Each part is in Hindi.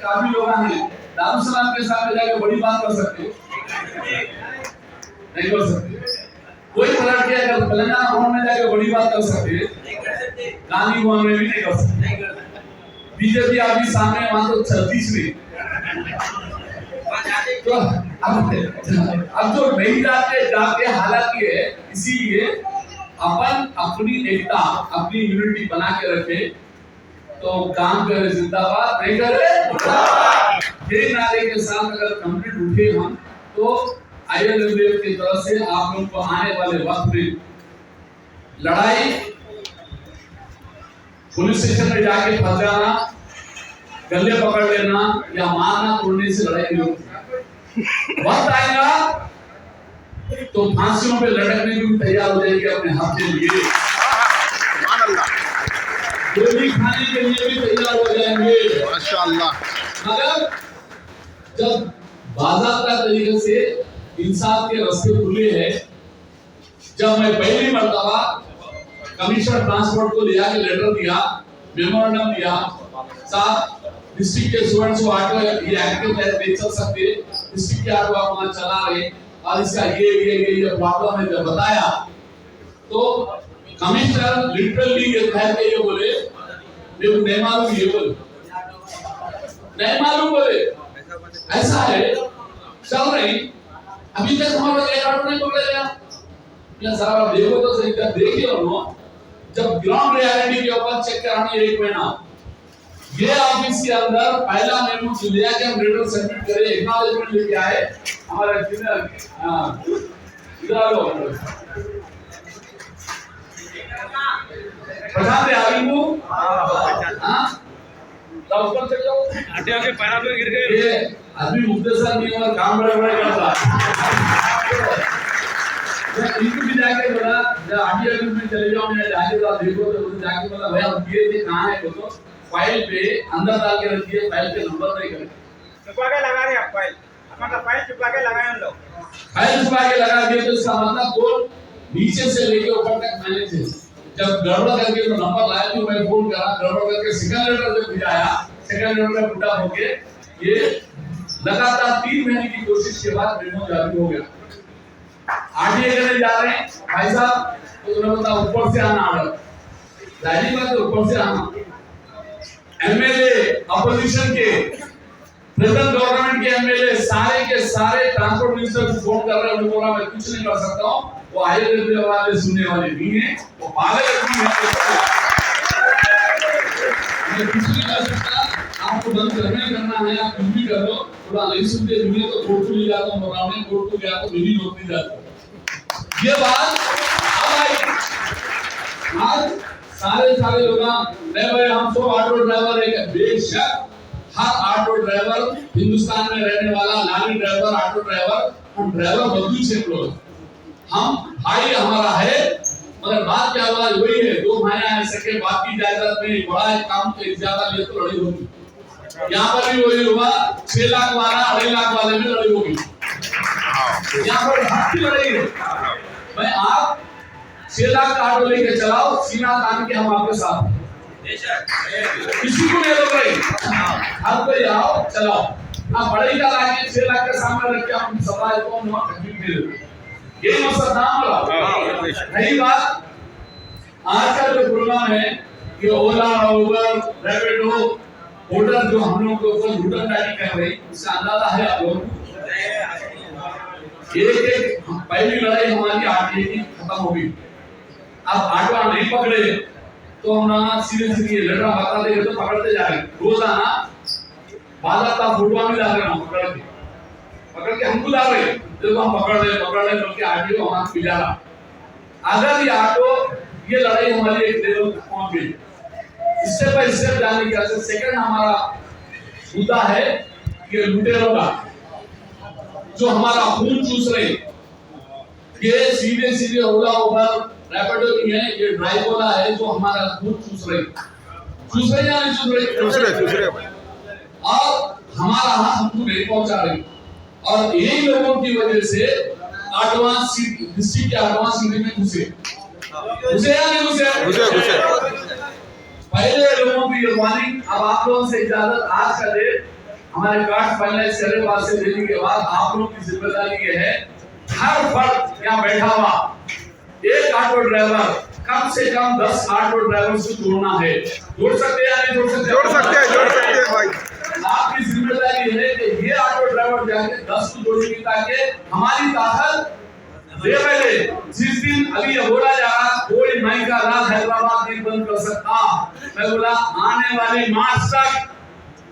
काफी लोग हैं दारुसलाम के सामने जाके बड़ी बात कर सकते नहीं कर सकते। कोई पलट के अगर तेलंगाना भवन में जाके बड़ी बात कर सकते, गांधी भवन में भी नहीं कर सकते। बीजेपी अभी सामने वहां तो 36 तो अब जो नहीं जाते हालात ये है, इसीलिए अपन अपनी एकता अपनी यूनिटी बना के रखे तो काम करे जिंदाबाद, नहीं करे ये नारे के साथ अगर कंप्लीट उठे हम तो ILWF की तरफ से आप लोगों को आने वाले वक्त में लड़ाई पुलिस स्टेशन में जाके फंस जाना, गले पकड़ लेना या मारना तोड़ने से लड़ाई नहीं होती। वक्त आएगा तो फांसियों पे लटकने के लिए तैयार हो जाएंगे अपने हक के लिए, गोली खाने के लिए भी तैयार हो जाएंगे माशाअल्लाह। मगर जब बाज़ाब्ता तरीके से इंसाफ के रास्ते खुले हैं, जब मैं पहली मर्तबा कमिश्नर ट्रांसपोर्ट को लिया के लेटर दिया, मेमोरेंडम दिया, साथ डिस्ट्रिक्ट के स्टूडेंट्स को ऑटो ये एक्टिव बेच सकते, डिस्ट्रिक्ट के ऑटो आप वहां चला रहे और इसका ये प्रॉब्लम है जब बताया तो कमिश्नर लिटरली ये कह के ये बोले मेरे को नहीं मालूम, ये बोले नहीं मालूम, बोले ऐसा है चल रही अभी तक हमारा एक ऑटो नहीं पकड़ा गया। या सारा देखो तो सही कर देखिए और जब ग्राउंड रियलिटी के ऊपर चेक करानी एक महीना ये ऑफिस के अंदर पहला मेमो लिया कि हम रिटर्न सबमिट करें, एक्नॉलेजमेंट लेके आए हमारा इधर आ लो प्रधान दे आगे को हां तब ऊपर चले जाओ, आटे आके पैरा पे गिर गए। ये आदमी मुख्तसर नहीं और काम बड़े करता मैं इनको भी जाके बोला जब आगे में चले जाओ, मैं जाके तो देखो तो जाके बोला भैया ये थे कहां है बोलो, फाइल पे अंदर डाल के रखिए, फाइल के नंबर नहीं करें छुपा के लगा रहे आप फाइल, हमारा फाइल छुपा के लगाए हम लोग, फाइल छुपा के लगा दिए तो इसका मतलब वो नीचे से लेके ऊपर तक मैनेज है। जब गड़बड़ करके तो नंबर लाया तो मैं फोन करा, गड़बड़ करके सेकंड लेटर जब भेजा, सेकंड लेटर में पुट अप होके ये लगातार 3 महीने की कोशिश के बाद मेमो जारी हो गया। आरटीए करने जा रहे हैं भाई साहब तो उन्होंने बताया ऊपर से आना ऑर्डर, जारी बात है ऊपर से आना। एमएलए अपोजिशन के प्रेजेंट गवर्नमेंट के एमएलए सारे के सारे ट्रांसपोर्ट मिनिस्टर को फोन कर रहे हैं, उन्होंने बोला मैं कुछ नहीं कर सकता हूं, वो ILWF वाले सुनने वाले नहीं है, वो पागल आदमी है, मैं कुछ नहीं कर सकता, आपको बंद करना है आप कुछ भी कर लो, थोड़ा नहीं सुनते दुनिया तो कोर्ट को ले जाता हूं, बनाने कोर्ट को गया तो मेरी नौकरी जाती। ये बात अब आई आज सारे लोग नहीं भाई हम सब ऑटो ड्राइवर है, बेशक हर ऑटो ड्राइवर हिंदुस्तान में रहने वाला लाली ड्राइवर ऑटो ड्राइवर हम ड्राइवर बदलू से लोग हम भाई हमारा है, मगर बात क्या हुआ वही है, 2 भाई हैं सके बात की जायदाद में बड़ा एक काम के ज्यादा लिए तो लड़ी होगी, यहाँ पर भी वही हुआ 6 लाख वाला 2.5 लाख वाले में लड़ी होगी, यहाँ पर हक की लड़ाई है। मैं आप 6 लाख का ऑटो लेके चलाओ, सीना तान के हम आपके साथ किसी को नहीं रोक रहे, आप कोई आओ चलाओ, आप बड़े का लाके 6 लाख के सामने रख के हम सप्लाई को हम तकलीफ दे देते, ये मकसद ना हमारा। रही बात आज का जो प्रोग्राम है कि ओला उबर रैपिडो होटल जो हम लोगों के ऊपर लूटनदारी कर रही, इसका अंदाजा है आप लोगों को। एक पहली लड़ाई हमारी आरटीए की खत्म हो गई, अब ऑटो नहीं पकड़े तो हम सीधे लेटर बता दे तो पकड़ते जा रहे, रोजाना बाजार का फोटो भी ला रहे हैं, पकड़ के हमको ला रहे, देखो हम पकड़ रहे बल्कि आरटीए को हमारा पिला रहा। अगर ये ऑटो ये लड़ाई हमारी एक लेवल तक पहुंच गई, स्टेप बाय स्टेप जाने के लिए सेकंड हमारा मुद्दा है कि लुटेरों का जो हमारा खून चूस रहे, ये सीधे ओला उबर रैपिडो नहीं है, ये ड्राइवोला है जो हमारा खून चूस रहे या नहीं चूस रहे और हमारा हाथ हमको नहीं पहुंचा रहे, और यही लोगों की वजह से एडवांस डिस्ट्रिक्ट के एडवांस सिटी में घुसे या नहीं घुसे। पहले लोगों की ये वार्निंग, अब आप लोगों से इजाजत आज का डेट हमारे कार्ड फाइनलाइज करने बाद से देने के बाद आप लोगों की जिम्मेदारी ये है, हर फर्द यहाँ बैठा हुआ एक ऑटो ड्राइवर कम से कम 10 ऑटो ड्राइवर से जोड़ना है। जोड़ सकते हैं या नहीं जोड़ सकते? जोड़ सकते हैं भाई। आपकी जिम्मेदारी है कि ये ऑटो ड्राइवर जाके 10 को जोड़ेंगे ताकि हमारी ताकत ये पहले जिस दिन अभी ये बोला जा रहा कोई मई का रात हैदराबाद नहीं बंद कर सकता, मैं बोला आने वाले मार्च तक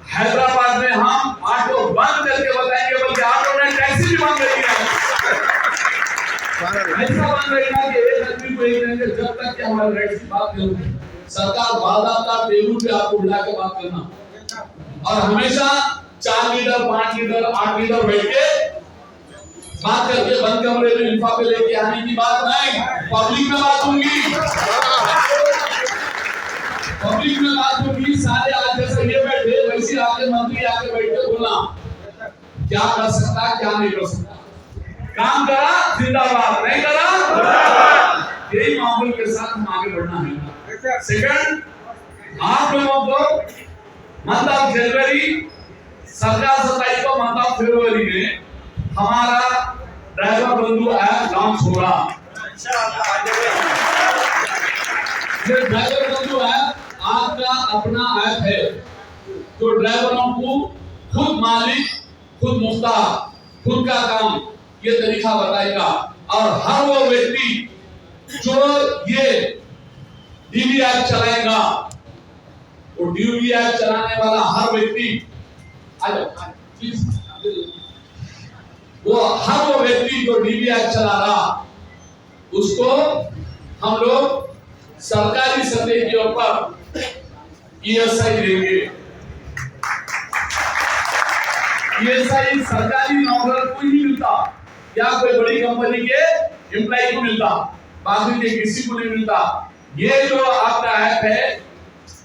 हैदराबाद में हम ऑटो बंद करके बताएंगे, बल्कि ऑटो ने टैक्सी भी बंद करेंगे। ऐसा बंद रहेगा कि एक आदमी को एक रहेंगे जब तक कि हमारे राइट्स की बात करेंगे। सरकार वादा का टेबल पे आपको बुला के बात करना और हमेशा 4 लीडर 5 लीडर 8 लीडर बैठ के बात करके बंद कमरे में लिफा पे लेके आने की बात नहीं, पब्लिक में बात होगी। पब्लिक में बात होगी। सारे आज जैसे ये बैठे वैसे आपके मंत्री आके बैठ के बोलना क्या कर सकता है क्या नहीं कर सकता, काम करा जिंदाबाद, नहीं करा यही माहौल के साथ हम आगे बढ़ना है। सेकंड, आप लोगों को मंथ ऑफ जनवरी 17-27 को मंथ ऑफ फरवरी में हमारा ड्राइवर बंधु ऐप लॉन्च हो रहा। ये ड्राइवर बंधु ऐप आपका अपना ऐप है जो ड्राइवरों को खुद मालिक खुद मुख्तार खुद का काम ये तरीका बताएगा। और हर वो व्यक्ति जो ये डीवी ऐप चलाएगा, वो डीवी ऐप चलाने वाला हर व्यक्ति वो हर वो व्यक्ति जो डीवी ऐप चला रहा उसको हम लोग सरकारी सतह के ऊपर ईएसआई देंगे। ईएसआई सरकारी नौकर को ही मिलता या कोई बड़ी कंपनी के एम्प्लॉय को मिलता, बाकी के किसी को नहीं मिलता। ये जो आपका ऐप है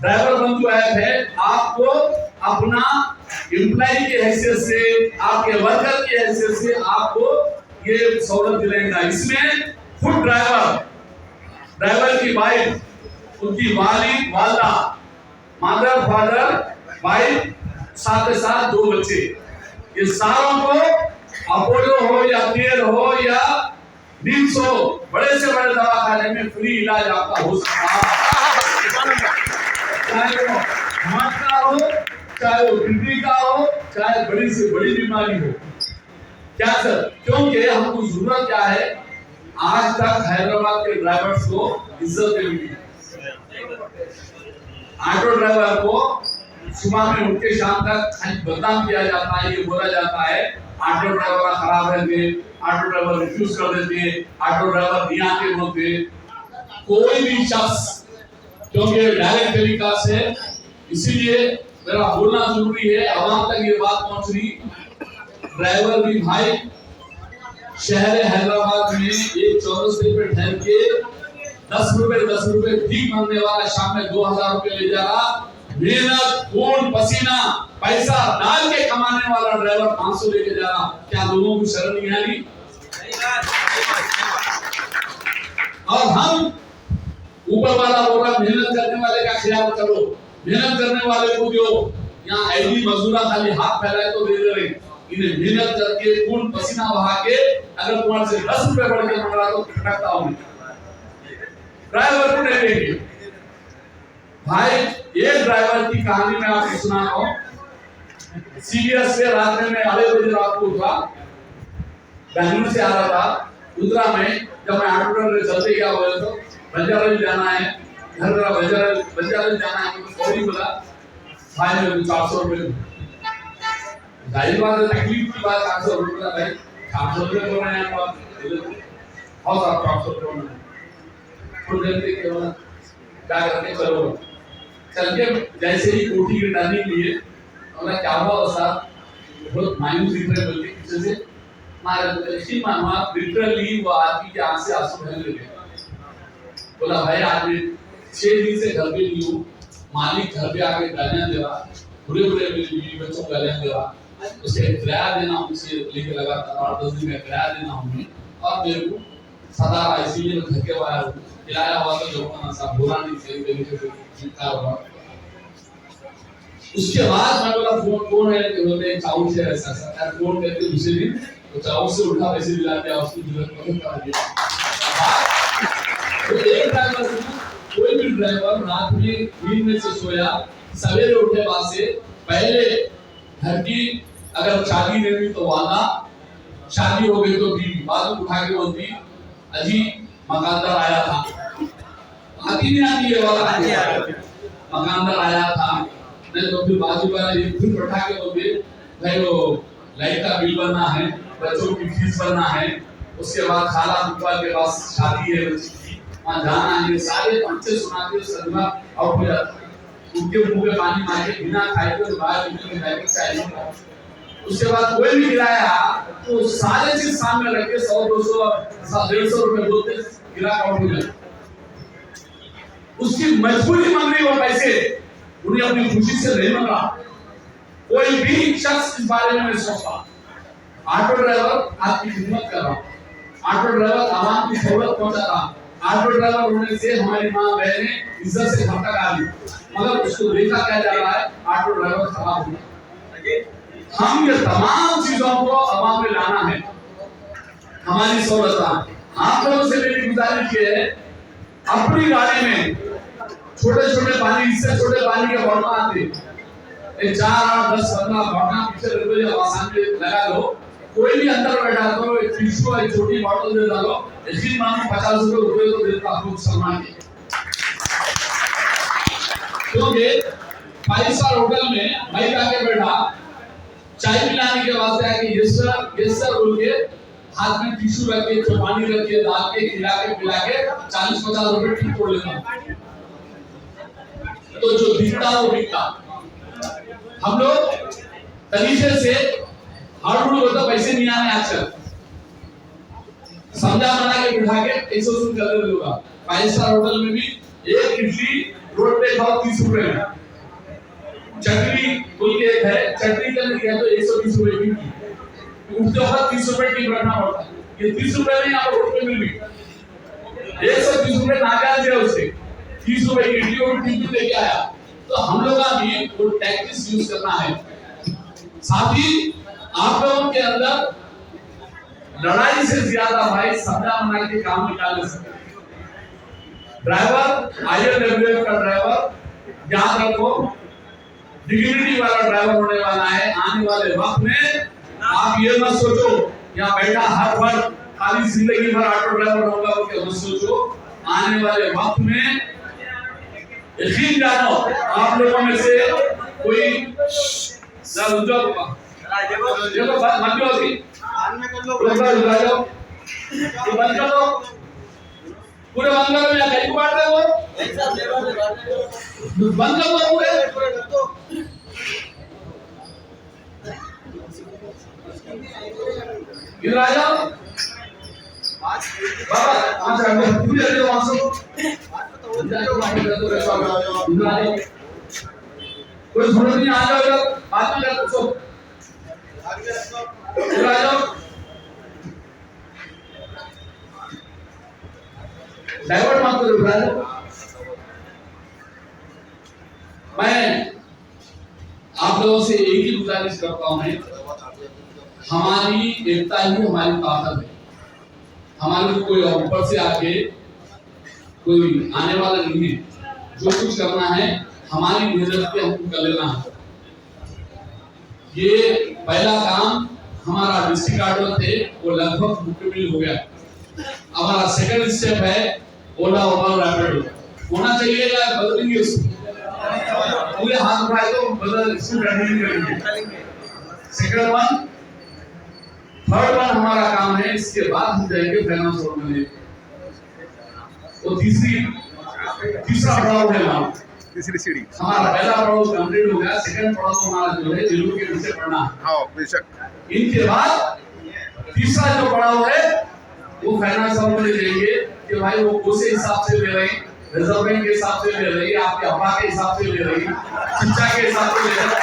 ड्राइवर बंधु ऐप है, आपको अपना एम्प्लॉय के हैसियत से आपके वर्कर के हैसियत से आपको ये सहूलत दिलाएगा। इसमें खुद ड्राइवर की वाइफ, उनकी वालिद वालदा, मदर फादर वाइफ, साथ ही साथ 2 बच्चे, ये सारों को अपोलो हो या केयर हो या निम्स हो, बड़े से बड़े दवाखाने में फ्री इलाज आपका हो सकता है। चाहे वो हार्ट का हो, चाहे वो किडनी का हो, चाहे बड़ी से बड़ी बीमारी हो। क्या सर? क्योंकि हमको जरूरत क्या है, आज तक हैदराबाद के ड्राइवर्स को इज्जत नहीं मिली। ऑटो ड्राइवर को सुबह में उठ के शाम तक बदनाम किया जाता है, ये बोला जाता है ऑटो ड्राइवर खराब रहते, ऑटो ड्राइवर रिफ्यूज कर देते, ऑटो ड्राइवर नहीं आते बोलते। कोई भी शख्स, क्योंकि डायरेक्ट टेलीकास्ट है इसीलिए मेरा बोलना जरूरी है, आवाम तक ये बात पहुंच रही। ड्राइवर भी भाई शहर हैदराबाद में एक चौरस्ते पे ठहर के 10 रुपए ठीक मांगने वाला शाम में 2000 रुपए ले जा रहा, मेहनत खून पसीना पैसा डाल के कमाने वाला ड्राइवर 500 लेके जा रहा। क्या लोगों को शर्म नहीं आ रही? और हम ऊपर वाला बोल रहा मेहनत करने वाले का ख्याल करो, मेहनत करने वाले को दो। यहाँ ऐडी मजदूरा खाली हाथ फैलाए तो दे रहे, इन्हें मेहनत करके खून पसीना बहा के अगर तुम्हारे से 10 रुपए बढ़ के मांग रहा तो खटकता हूं, ड्राइवर को नहीं देंगे। भाई एक ड्राइवर की कहानी मैं आपको सुना रहा हूं। सीबीएस से रात में 2:30 बजे रात को उठा, बेंगलुरु से आ रहा था, उतरा में जब मैं ऑटो में चलते क्या बोले तो बंजारा जाना है, घर मेरा बंजारा जाना है, तो कोई बोला भाई मेरे 400 रुपए। जाहिर बात है तकलीफ की बात, 400 रुपए भाई 400 रुपए बोल रहे हैं आप, बहुत आप 400 रुपए खुद देते केवल क्या करके चलो चल के जैसे ही कोठी की टर्निंग लिए और क्या हुआ साहब, बहुत मायूस दिख रहे बोलते पीछे से मारे इसी मानवा लिटरली वो आदमी के आंख से आंसू बहने लगे। बोला भाई आज 6 दिन से घर पे नहीं हूँ, मालिक घर पे आके गालियां दे रहा, बुरे मेरे बीवी बच्चों को गालियां दे रहा, उसके किराया देना उनसे लेके लगातार 8-10 दिन का किराया देना हूँ और मेरे को सदा इसीलिए मैं घर के बाहर किराया हुआ तो जो ना सब बुरा नहीं सही तरीके से चिंता हुआ। उसके बाद मैं बोला फोन कौन है, तो बोले चाऊ से ऐसा ऐसा फोन करके दूसरे दिन तो चाऊ से उठा पैसे दिला दिया, उसकी जरूरत नहीं कर दिया। तो एक ड्राइवर कोई भी ड्राइवर रात में नींद में से सोया, सवेरे उठे बाद से पहले घर की अगर शादी नहीं हुई तो वादा, शादी हो गई तो बीवी, बाद में उठा के बोलती अजी मकानदार आया था, आती नहीं आती है वाला, मकानदार आया था, नहीं तो फिर बाजू वाला ये फिर उठा के बोलते भाई वो लाइट का बिल भरना है, बच्चों की फीस भरना है, उसके बाद खाला फूफा के पास शादी है बच्ची की, वहाँ जाना है, सारे पंचे सुनाते सदमा आउट हो जाता, उनके मुंह में पानी मार के बिना खाए तो बाहर निकल के बैठ चाहिए। उसके बाद कोई भी गिराया तो सारे चीज सामने रख के 100 200 150 रुपए बोलते गिरा आउट हो जाए। उसकी मजबूरी मांग रही वो पैसे, उन्हें अपनी खुशी से नहीं मांगा। कोई भी शख्स इस बारे में नहीं सोचता। ऑटो ड्राइवर आपकी खिदमत कर रहा, ऑटो ड्राइवर आवाम की सहूलत पहुंचा रहा, ऑटो ड्राइवर होने से हमारी माँ बहनें इज्जत से घर तक आ गई, मगर उसको देखा क्या जा रहा है, ऑटो ड्राइवर खराब हो। हम ये तमाम चीजों को आवाम में लाना है, हमारी सहूलत। आप लोगों से मेरी गुजारिश ये है, अपनी गाड़ी में छोटे छोटे पानी, इससे छोटे पानी के बॉटल आते 4 8 10 15 बॉटल पीछे रख दो, आसान में लगा दो, कोई भी अंदर बैठा दो, एक टिश्यू एक छोटी बॉटल दे डालो, यकीन मानो 50 रुपए तो देता आपको सम्मान के। क्योंकि 5 स्टार होटल में भाई जाके बैठा, चाय पिलाने के वास्ते आके यस सर बोल के हाथ में टिश्यू रख के पानी रख के डाल के खिला के पिला के 40-50 रुपए ठीक तोड़ लेता। तो जो दिखता वो बिकता। हम लोग तरीके से हार्ड होता पैसे नहीं आने आजकल, समझा बना के बिठा के पैसे वसूल कर रहे लोग। 5 स्टार होटल में भी एक इडली रोड पे खाओ 30 रुपए में, चटनी बोल के है, चटनी का नहीं है तो 120 रुपए की, उठते वक्त 30 रुपए टिप रखना पड़ता है। ये 30 रुपए नहीं आपको रोड पे मिल गई, 120 रुपए नाकाल दिया उससे, 30 रुपए की इडली और टिप लेके आया। तो हम लोग का भी वो टैक्टिक्स यूज करना है। साथ ही आप लोगों के अंदर लड़ाई से ज्यादा भाई समझा बना के काम निकाल सकते। ड्राइवर ILWF का ड्राइवर याद रखो, डिग्निटी वाला ड्राइवर होने वाला है। आने वाले वक्त में आप ये मत सोचो यहाँ बैठा हर वक्त खाली जिंदगी भर ऑटो ड्राइवर होगा, वो मत सोचो। आने वाले वक्त में यकीन जानो आप लोगों में से कोई पूरे बंद करो या कहीं बांट रहे हो, बंद करो पूरे। इधर आ जाओ बाबा, आज हम लोग पूरे ले वहां से कोई जरूरत नहीं, आ जाओ इधर, बाद में कर दो, इधर आ जाओ। डाइवर्ट मत करो ब्रदर। मैं आप लोगों से एक ही गुजारिश करता हूं, हमारी एकता ही हमारी ताकत है। हमारे कोई ऊपर से आके कोई आने वाला नहीं है। जो कुछ करना है हमारी मेहनत पे हमको कर लेना है। ये पहला काम हमारा डिस्ट्रिक्ट ऑर्डर थे, वो लगभग मुकम्मल हो गया। हमारा सेकंड स्टेप है ओला उबर रैपिड होना चाहिए या बदलेंगे उसको, पूरे हाथ उठाए तो बदल इसको नहीं करेंगे। सेकंड वन, थर्ड वन हमारा काम है, इसके बाद हम जाएंगे फाइनेंस और में। तो तीसरा पड़ाव है हमारा, तीसरी सीढ़ी हमारा पहला पड़ाव कंप्लीट हो गया। सेकंड पड़ाव हमारा जो है दिलों के विषय पढ़ना है। हाँ बेशक। इनके बाद तीसरा जो पड़ाव है वो फाइनेंस और में जाएंगे कि भाई वो कोसे हिसाब से ले रहे हैं, रिजर्व बैंक के हिसाब से ले रही है, आपके अब्बा के हिसाब से ले रही है, शिक्षा के हिसाब से ले रही है।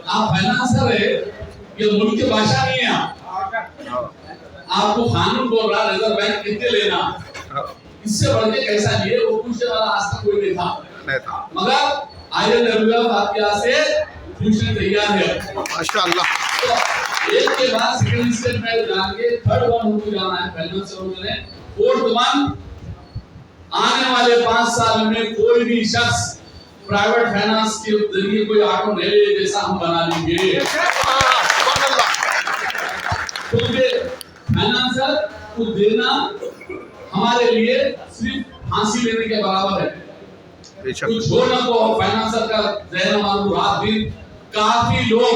आप फाइनेंसर है, ये मुल्क की भाषा नहीं है। आपको कानून बोल रहा रिजर्व बैंक कितने लेना, इससे बढ़ के कैसा लिए वो पूछने वाला आज तक कोई नहीं था। मगर ILWF आपके यहाँ से पूछने तैयार है माशाअल्लाह। तो एक के बाद सेकंड स्टेप में जाएंगे, थर्ड वन हमको जाना है। फाइनेंस ने फोर्थ वन, आने वाले 5 साल में कोई भी शख्स प्राइवेट फाइनेंस के जरिए कोई ऑटो नहीं ले, जैसा हम बना लेंगे। तो ये फाइनेंसर को देना हमारे लिए सिर्फ फांसी लेने के बराबर है। कुछ हो ना को फाइनेंसर का जहन मालूम, रात दिन काफी लोग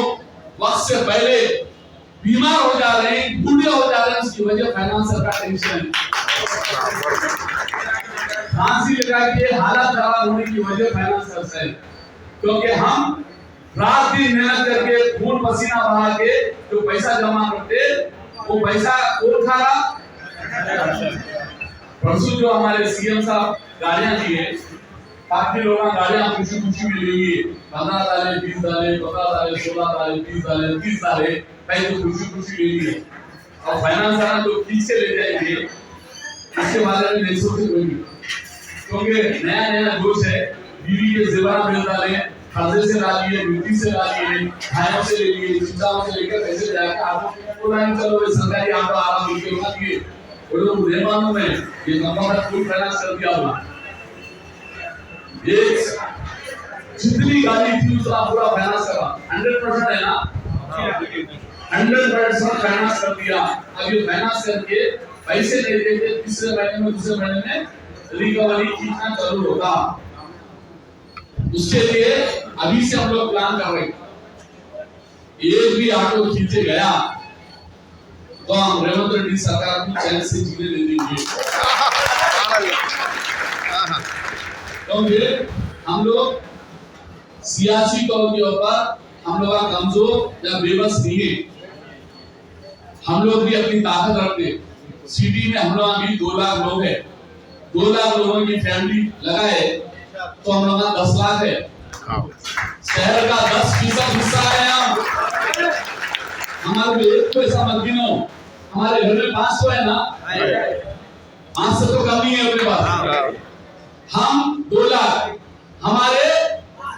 वक्त से पहले बीमार हो जा रहे हैं, बूढ़े हो जा रहे हैं, उसकी वजह फाइनेंसर का टेंशन, फांसी लगा के हालत खराब होने की वजह फाइनेंसर से। क्योंकि हम रात दिन मेहनत करके खून पसीना बहा के जो पैसा जमा करते, वो पैसा कौन खा रहा? परसों जो हमारे सीएम साहब गाड़ियां दिए, काफी लोग गाड़ियां खुशी खुशी में लेंगे, 15 डाले, 20 डाले, 15 डाले, 16 डाले, 20 डाले, 30 डाले, पैसे खुशी खुशी लेंगे। और फाइनेंसर जो पीछे ले जाएंगे, इसके बारे में नहीं सोचे कोई, क्योंकि नया नया जोश है। बीवी के जेवर मिल डाले, खर्चे से डालिए, मिट्टी से डालिए, भाइयों से ले लिए, चिंताओं से लेकर पैसे जाएगा। आपको नहीं चलो सरकारी ऑटो आराम मिलके उठा दिए, वो लोग मुझे मालूम है ये कंपनी फुल फाइनेंस कर दिया हुआ। ये जितनी गाड़ी थी उसका पूरा फाइनेंस करा, 100% है ना, 100% फाइनेंस कर दिया। अब ये फाइनेंस करके पैसे नहीं देते, तीसरे महीने में दूसरे महीने में रिकवरी खींचना चालू होगा। उसके लिए अभी से हम लोग प्लान कर रहे हैं। एक भी ऑटो खींचे गया तो हम रेवंत रेड्डी सरकार को चैन से जीने दे देंगे। तो फिर हम लोग सियासी तौर के ऊपर हम लोग कमजोर या बेबस नहीं है, हम लोग भी अपनी ताकत रखते। सिटी में हम लोग अभी 2 लाख लोग हैं, 2 लाख लोगों की फैमिली लगाए तो हम लोग 10 लाख है। शहर का 10% हिस्सा है। हमारे एक पैसा मत गिनो, हमारे घर में 500 है ना, 500 तो कम नहीं है अपने पास। हम 2 लाख, हमारे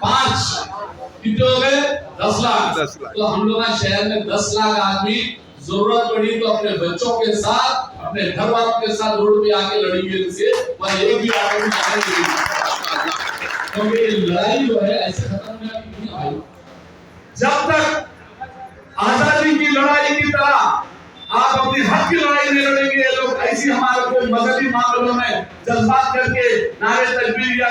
5 कितने हो गए? 10 लाख। तो हम लोग शहर में 10 लाख आदमी जरूरत पड़ी तो अपने बच्चों के साथ, अपने घर वालों के साथ रोड पे आके लड़ेंगे, इनसे वह एक भी आगे नहीं आएंगे। क्योंकि ये लड़ाई जो है ऐसे खत्म नहीं होगी। जब तक आजादी की लड़ाई की तरह आप अपनी हक की लड़ाई नहीं लड़ेंगे, लोग ऐसी हमारे को मजहबी मामलों में जज्बात करके नारे तकबीर या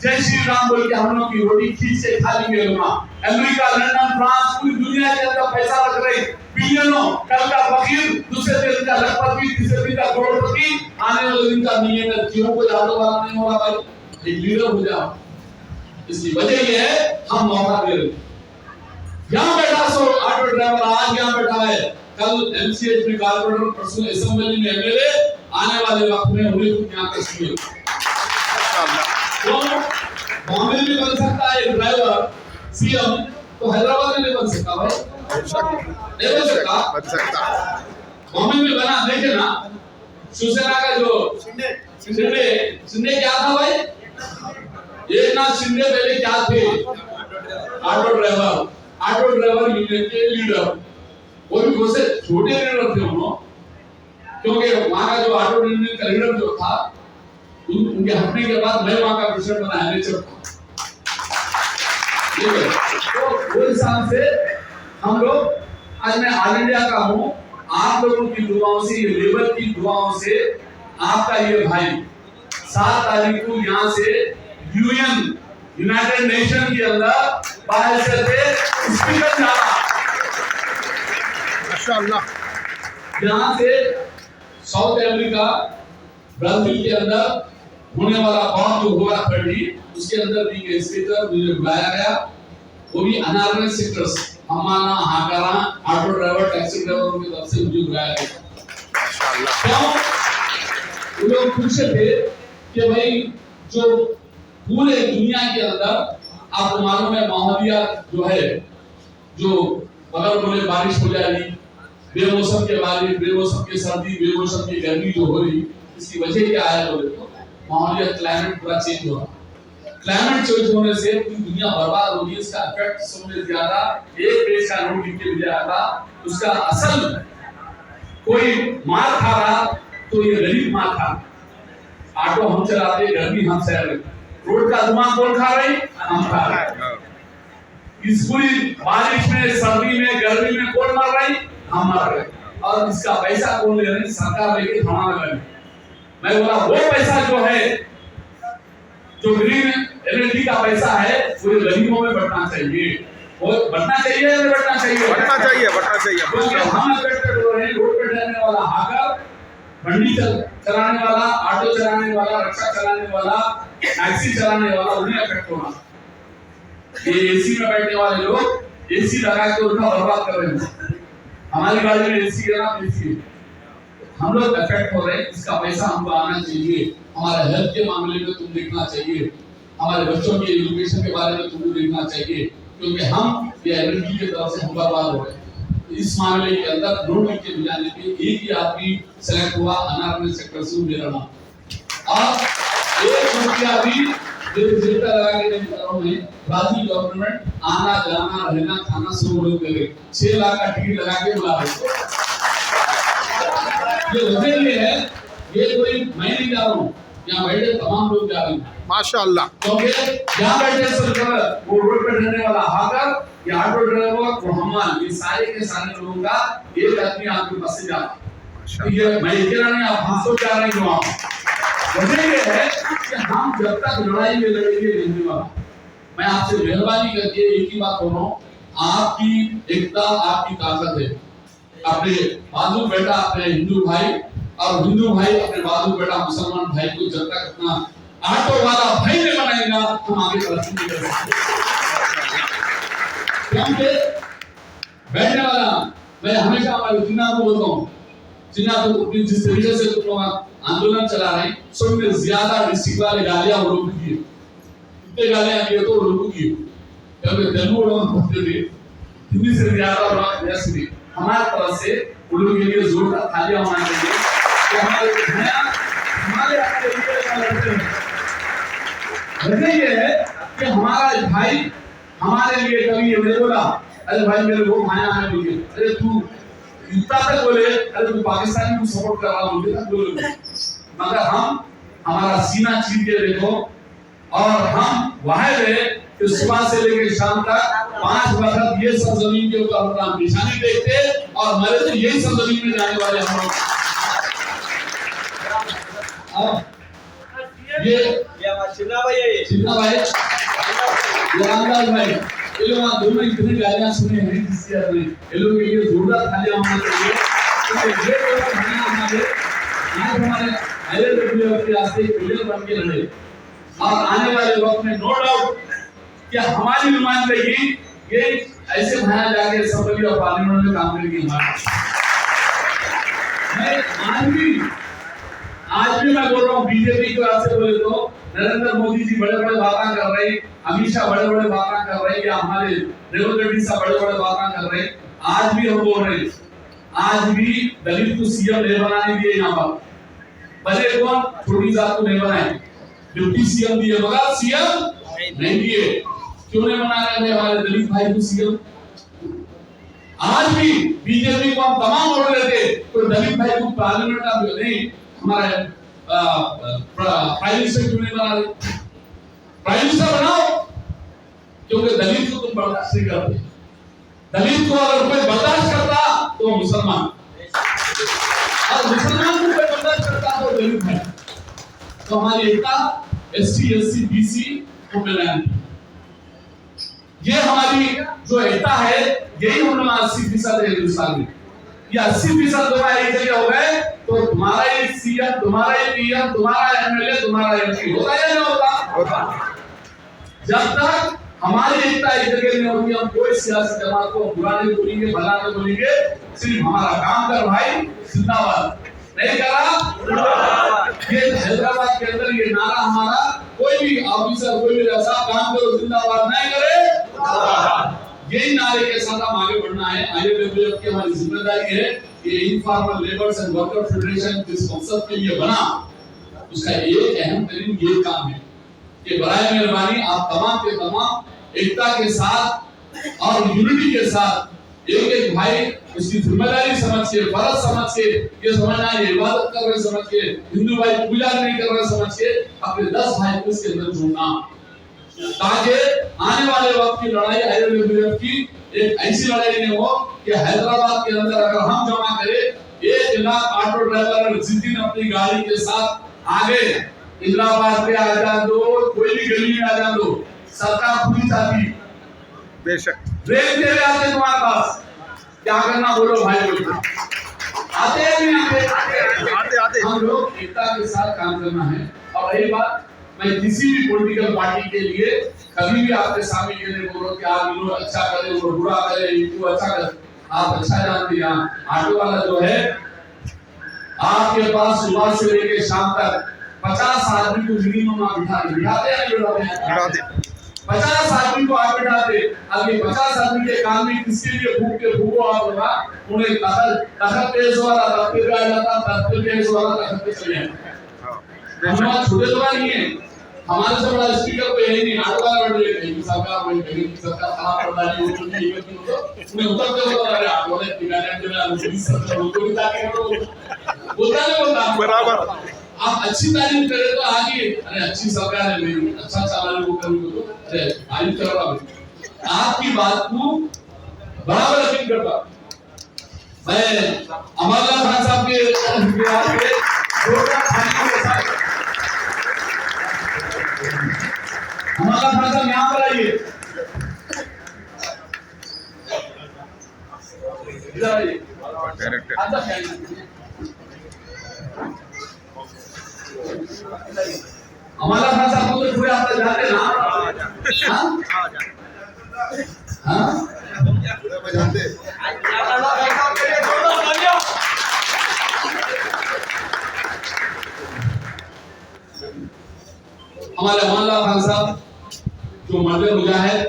जय श्री राम बोल के हम लोग की रोटी खींच से खा लेंगे। अमेरिका, लंदन, फ्रांस, पूरी दुनिया के अंदर पैसा रख रहे बिलियनों, कल का फकीर, दूसरे दिन का लखपति, तीसरे दिन का करोड़पति, आने वाले दिन का मिलियनर। क्यों कोई ऑटो वाला नहीं होगा भाई, एक लीडर हो जाओ। इसकी वजह यह है हम मौका दे रहे। यहाँ बैठा सो ऑटो ड्राइवर आज यहाँ बैठा है, कल एमसीएच में कारपोरेटर, परसों असेंबली में एमएलए, आने वाले वक्त में उन्हें खुद यहाँ का सीएम। तो बॉम्बे में बन सकता है एक ड्राइवर सीएम, तो हैदराबाद में नहीं बन सकता भाई, नहीं बन सकता। बॉम्बे में बना, देखे ना शिवसेना का जो शिंदे क्या था भाई, एक नाथ शिंदे पहले क्या थे? ऑटो ड्राइवर यूनियन के लीडर, वो भी बहुत से छोटे लीडर थे उन्होंने, क्योंकि वहां का जो ऑटो यूनियन का लीडर जो था, उनके हटने के बाद मैं वहां का प्रेसिडेंट बना नेचर। तो वो हिसाब से हम लोग, आज मैं ऑल इंडिया का हूँ, आप लोगों की दुआओं से, ये लेबर की दुआओं से, आपका ये भाई 7 तारीख को यहाँ से यूनाइटेड नेशन के अंदर बाहर से स्पीकर जा रहा, माशाअल्लाह। यहाँ से साउथ अमेरिका, ब्राजील के अंदर होने वाला कौन जो होगा 30, उसके अंदर भी स्पीकर मुझे बुलाया गया, वो भी अनऑर्गेनाइज्ड सेक्टर्स, हमारा हाकारा, ऑटो ड्राइवर, टैक्सी ड्राइवर की तरफ से मुझे बुलाया गया। माशाअल्लाह। वो लोग पूछे थे कि भाई जो पूरे दुनिया के अंदर आपको मालूम है माहौलियात जो है, जो अगर बोले बारिश हो जाएगी, बेमौसम के बारिश, बेमौसम की सर्दी, बेमौसम की गर्मी जो हो रही, इसकी वजह क्या है बोले तो माहौलियत क्लाइमेट पूरा चेंज हो रहा है। क्लाइमेट चेंज होने से पूरी दुनिया बर्बाद हो रही है। इसका इफेक्ट सबसे ज्यादा एक देश का नोट लिख के दिया था, उसका असल कोई मार खा रहा तो ये गरीब मार खा रहा। ऑटो हम चलाते, गर्मी हम सह रहे, रोड का धुआं कौन खा रहे? हम खा रहे। इस पूरी बारिश में, सर्दी में, गर्मी में कौन मर रही? हम मर रहे। और इसका पैसा कौन ले रही? सरकार लेके थमा लगी। मैं बोला वो पैसा जो है, जो ग्रीन एनर्जी का पैसा है, वो गरीबों में बढ़ना चाहिए। वो बढ़ना चाहिए या नहीं बढ़ना चाहिए? बढ़ना चाहिए, बढ़ना चाहिए। हम अफेक्टेड हो रहे हैं। रोड पे रहने वाला हाकर, मंडी चलाने वाला, ऑटो चलाने वाला, रिक्शा चलाने वाला, टैक्सी चलाने वाला, उन्हें अफेक्ट होना। ये एसी में बैठने वाले लोग एसी लगा के उनका बर्बाद कर रहे हैं। हमारी गाड़ी में एसी है ना, एसी हम लोग अफेक्ट हो रहे हैं। इसका पैसा हमको आना चाहिए। हमारे हेल्थ के मामले में तुम देखना चाहिए, हमारे बच्चों की एजुकेशन के बारे में तुमको देखना चाहिए, क्योंकि हम ये एनर्जी की तरफ से हम बर्बाद हो रहे हैं। इस मामले के अंदर नोट लिख के भिजाने के एक ही आदमी सेलेक्ट हुआ, अनारकली सेक्टर से मेरा नाम, और एक रुपया भी लगा के नहीं कर रहा हूं। ब्राजील गवर्नमेंट आना जाना रहना खाना सब लोग दे रहे, 6 लाख का टिकट लगा के बुला रहे। ये वजह ये है, ये कोई मैं नहीं जा रहा हूँ, यहाँ बैठे तमाम लोग जा रहे हैं माशाअल्लाह। क्योंकि यहाँ बैठे सरकार, वो रोड पे रहने वाला हाकर, ये ऑटो ड्राइवर, वो हमाल, ये सारे के सारे लोगों का एक आदमी आपके पास से जा रहा है। ये मैं अकेला नहीं, आप हम सब जा रहे हैं वहाँ। वजह ये है कि हम जब तक लड़ाई में लड़ेंगे रहने वाला, मैं आपसे मेहरबानी करके एक ही बात बोल रहा हूँ, आपकी एकता आपकी ताकत है। अपने बाजू बेटा अपने हिंदू भाई, और हिंदू भाई अपने बाजू बेटा मुसलमान भाई को जब तक अपना ऑटो वाला भाई नहीं बनाएगा, हम आगे तरक्की नहीं कर सकते। क्योंकि बैठने वाला, मैं हमेशा हमारे जिन्ना को बोलता हूँ, जिन्ना को जिस तरीके से तुम लोग आंदोलन चला रहे हैं, सबसे ज्यादा डिस्ट्रिक्ट वाले गालियां वो लोग की, कितने गालियां दिए तो वो लोग की, क्योंकि तेलुगु लोग बोलते थे हिंदी से ज्यादा बात वैसे भी हमारे तरफ से उन लोगों के लिए जोरदार तालियां होना चाहिए कि हमारे आपके लिए लड़ते हैं। वजह ये है कि हमारा भाई हमारे लिए कभी ये बोला, अरे भाई मेरे वो भाया है बोले, अरे तू इतना तक बोले, अरे तू पाकिस्तानी को सपोर्ट कर रहा है मुझे तक बोले, मगर हम हमारा सीना चीर के देखो, और हम वहां रहे कि सुबह से लेकर शाम तक 5 वक्त ये सब जमीन के ऊपर अपना निशानी देखते, और मरे तो यही सब जमीन में जाने वाले हम लोग। ये चिन्ना भाई है, चिन्ना भाई, रामलाल भाई, ये लोग दोनों इतने गालियां सुने हैं जिससे अपने ये लोग के लिए जोरदार तालियां होना चाहिए, क्योंकि ये लोग हमारे आज हमारे आईएलडब्ल्यू के रास्ते प्लेयर बन के लड़े, और आने वाले वक्त में नो डाउट कि हमारी नुमाइंदगी ये ऐसे भाया जाके असेंबली और पार्लियामेंट में काम करेगी। मैं आज भी मैं बोल रहा हूँ, बीजेपी की बात से बोले तो नरेंद्र मोदी जी बड़े बड़े बातें कर रहे हैं, अमित शाह बड़े बड़े बातें कर रहे हैं, या हमारे रेवंत रेड्डी साहब बड़े बड़े बातें कर रहे हैं। आज भी हम बोल रहे हैं, आज भी दलित को सीएम नहीं बनाने दिए, यहाँ पर भले कौन छोटी जात को नहीं बनाए, डिप्टी सीएम दिए मगर सीएम नहीं दिए। क्यों नहीं बना रहे हमारे दलित भाई को सीएम? आज भी बीजेपी को हम तमाम वोट देते तो दलित भाई को पार्लियामेंट का नहीं, हमारा प्राइम मिनिस्टर क्यों नहीं बना रहे? प्राइम मिनिस्टर बनाओ, क्योंकि दलित को तुम बर्दाश्त नहीं करते। दलित को अगर कोई बर्दाश्त करता तो मुसलमान, और मुसलमान को कोई बर्दाश्त करता तो दलित है। तो हमारी एकता एसटी एससी बीसी को मिलान, ये हमारी जो एकता है, यही हम लोग 80% है हिंदुस्तान में। ये 80% तुम्हारे एक जगह हो गए तो तुम्हारा ही सीएम, तुम्हारा ही पीएम, तुम्हारा एमएलए, तुम्हारा एमपी होता है या नहीं होता? जब तक हमारी एकता एक जगह नहीं होगी, हम कोई सियासी जमात को बुरा नहीं बोलेंगे, भला नहीं बोलेंगे, सिर्फ हमारा काम कर भाई जिंदाबाद, नहीं करा ये हैदराबाद के अंदर ये नारा हमारा, कोई भी ऑफिसर कोई भी ऐसा काम करो जिंदाबाद, नहीं करे यही नारे के साथ हम आगे बढ़ना है। आईएलडब्ल्यूएफ की हमारी जिम्मेदारी है कि informal labours and worker federation जिस मकसद के लिए बना, उसका एक अहम तरीन ये काम है कि बराए मेहरबानी आप तमाम के तमाम एकता के साथ और यूनिटी के साथ एक एक भाई उसकी जिम्मेदारी समझ के, फर्ज समझ के, ये समझना है इबादत कर रहे समझ के, हिंदू भाई पूजा नहीं कर रहे समझ के अपने 10 भाई को इसके अंदर जोड़ना, ताकि आने वाले वक्त की लड़ाई आयुर्वेद की एक ऐसी लड़ाई नहीं हो कि हैदराबाद के अंदर अगर हम जमा करें 1 लाख ऑटो ड्राइवर जिस दिन अपनी गाड़ी के साथ आगे इलाहाबाद पे आ जा दो, कोई भी गली में आ जा दो, सरकार पूरी चाहती बेशक ट्रेन के लिए आते तुम्हारे पास क्या करना बोलो भाई बोलो आते हैं नहीं आते हम लोग एकता के साथ काम करना है। और यही बात मैं किसी भी पॉलिटिकल पार्टी के लिए कभी भी आपके सामने ये नहीं बोल रहा कि आप इनको अच्छा करें वो बुरा करें, इनको अच्छा करें। आप अच्छा जानते हैं ऑटो वाला जो है आपके पास सुबह से लेकर शाम तक 50 आदमी को मिनिमम आप बिठाते हैं 50 आदमी को आप बिठाते। अब ये 50 आदमी के काम में किसके लिए भूख के भूखो आप होगा उन्हें तखत पेश वाला तख्त पे आ जाता, तख्त पे पेश वाला तख्त पे चले जाता। हम छोटे तो नहीं है, हमारे से बड़ा स्पीकर को यही नहीं ऑटो वाला बैठ गए कि सरकार वही कहीं सरकार खराब प्रदानी हो चुकी है उन्हें उतरते हो अरे आप बोले ठिकाने पे ना दूसरी सरकार उनको भी ताकि करो बोलता नहीं बोलता बराबर। आप अच्छी तारीफ करें तो आगे अरे अच्छी सरकार है मेरी अच्छा चला रही वो करूंगा तो अरे तारीफ कर रहा हूं आपकी बात को बराबर यकीन करता। मैं अमरनाथ खान साहब के बिहार के अमरनाथ खान साहब यहाँ पर आइए, इधर आइए हमारा खान साहब को तो पूरे आप जानते ना हमारे अमरनाथ खान साहब जो मर्द मुजाहिद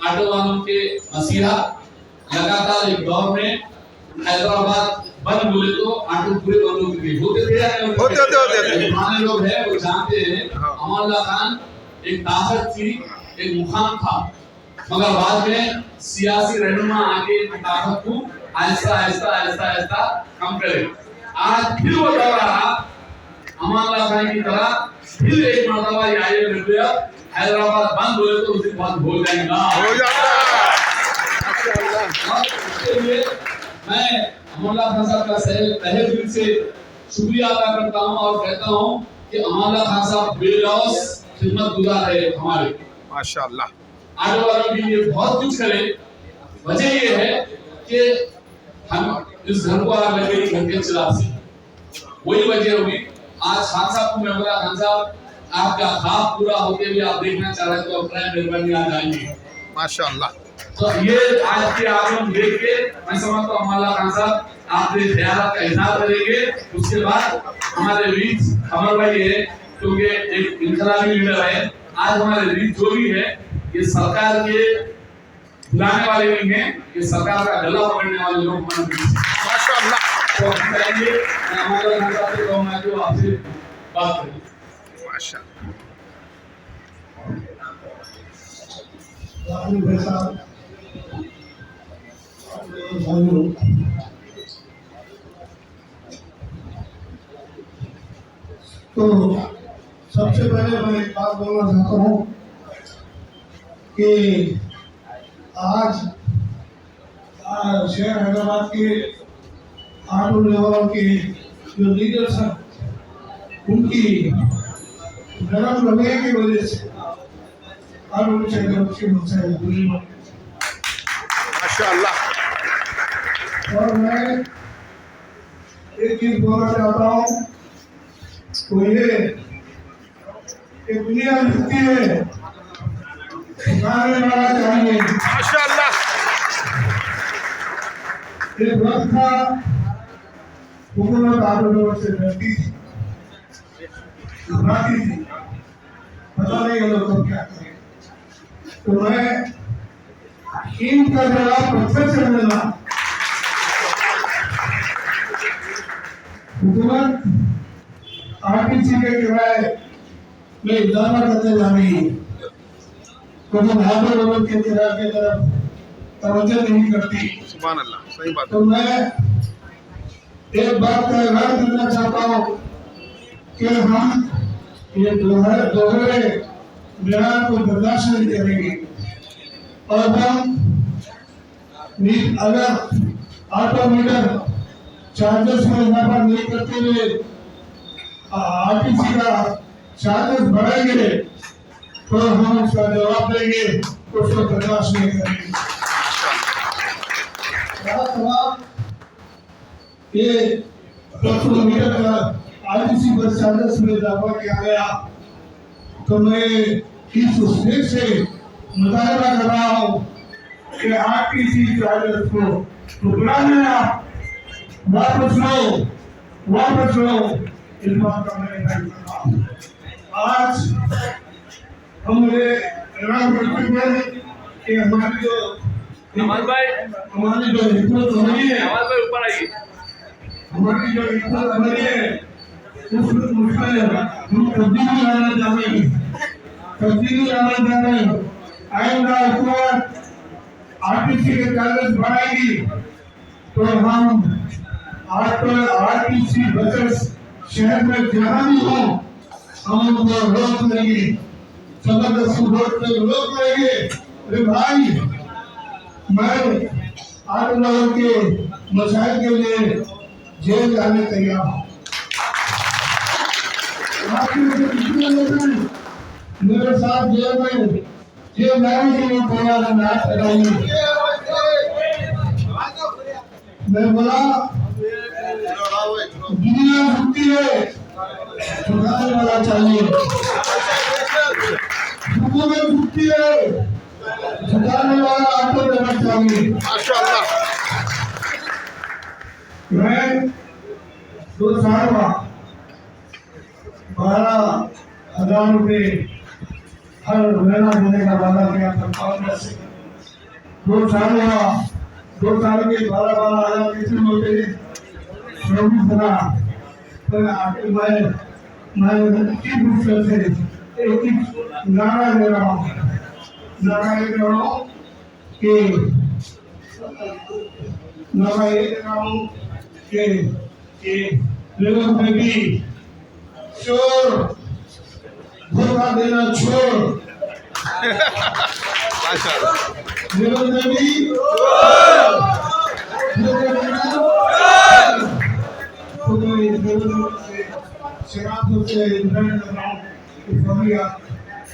ऑटो वालों के मसीहा लगातार एक दौर में हैदराबाद बंद बोले तो ऑटो पूरे बंद होते पुराने लोग हैं वो जानते हैं अमरनाथ खान एक ताकत थी, एक मुकाम था, मगर बाद में सियासी रहनुमा आके ताकत को आहिस्ता आहिस्ता आहिस्ता आहिस्ता कम करे। आज फिर वो दौर रहा अमरनाथ खान की तरह फिर एक मर्तबा ये आए निर्दय हैदराबाद बंद बोले तो उसी बंद हो जाएगा। इसके लिए मैं अमरनाथ खान साहब का तहे दिल से शुक्रिया अदा करता हूं और कहता हूं कि अमरनाथ खान साहब बेलौस खिदमत गुजार है हमारे माशाअल्लाह। ऑटो वालों के लिए बहुत कुछ करे। वजह ये है कि हम इस घर को आग लगे घर के चिराग से, वही वजह होगी। आज खान साहब को मैं बोला खान साहब आपका ख्वाब पूरा होते हुए आप देखना चाह रहे तो अपना मेहरबानी आ जाएंगे माशाअल्लाह। तो ये आज के आगमन देख के मैं समझता हूँ अमरनाथ खान साहब आपने ख्यालात का इजहार करेंगे। उसके बाद हमारे बीच अमर भाई है क्योंकि एक इनकलाबी लीडर है। आज हमारे बीच जो भी है ये सरकार के बुलाने वाले नहीं है, ये सरकार का गला पकड़ने वाले लोग माशाअल्लाह। तो हम चाहेंगे मैं अमरनाथ खान साहब से कहूँगा जो आपसे बात करें माशाअल्लाह। तो सबसे पहले मैं एक बात बोलना चाहता हूँ कि आज शहर हैदराबाद के ऑटो ड्राइवरों के जो लीडर्स हैं उनकी नरम रवैये की वजह से माशाअल्लाह। और मैं एक चीज बोलना चाहता हूँ तो ये दुनिया दिखती है चाहिए माशाअल्लाह। एक वक्त था हुकूमत ऑटो से डरती थी, घबराती थी, पता नहीं लोग तो क्या करें। तो मैं इनका जवाब पत्थर से मिला। हुकूमत आरटीसी के किराए में इजाफा करते जा रही है, क्योंकि भाजपा लोगों के किराए की तरफ तवज्जो नहीं करती। सुभान अल्लाह, सही बात तो मैं एक बात का ऐलान करना चाहता हूँ कि हम ये दोहरे बयान को बर्दाश्त नहीं करेंगे और हम अगर ऑटोमीटर चार्जेस में इजाफा नहीं करते हुए आरटीसी का चार्जेस बढ़ाएंगे तो हम उसका जवाब देंगे, उसको बर्दाश्त नहीं करेंगे। ये किलोमीटर का आरटीसी बस चार्जेस में इजाफा किया गया, तो मैं इस उद्देश्य से मुतालबा कर रहा हूँ कि आरटीसी चार्जेस को टुकड़ाने आप वापस लो, इस बात का मैं ऐलान कर रहा हूँ। आज हम ये ऐलान करते हैं कि हमारी जो हिकमत बनी है, हमारी जो हिकमत बनी है उसमें हम तब्दीली लाना चाहते हैं। आइंदा हुकूमत आरटीसी के चार्जेस बढ़ाएगी तो हम आरटीसी बसेस शहर में जहाँ भी हो हम उनको रोक लेंगे, जबरदस्ती रोक लेंगे। अरे भाई, मैं आप लोगों के मसाइल के लिए जेल जाने तैयार हूँ। मेरे साथ जेल जाने के लिए तैयार है, नाच लगाइए। मैं बोला दुनिया झुकती है, झुकाने वाला चाहिए। हुकूमत झुकती है, झुकाने वाला आपको देना चाहिए। माशाअल्लाह। मैं 2 साल हुआ 12,000 रुपये हर महीना देने का वादा किया था कांग्रेस से। 2 साल हुआ, 2 साल के 12,000 कितने होते 24,000। मैं चीफ मिनिस्टर से एक नारा दे रहा हूँ कि लोगों में भी चोर धोखा देना छोड़, लोगों में भी शराब से इंटरनेट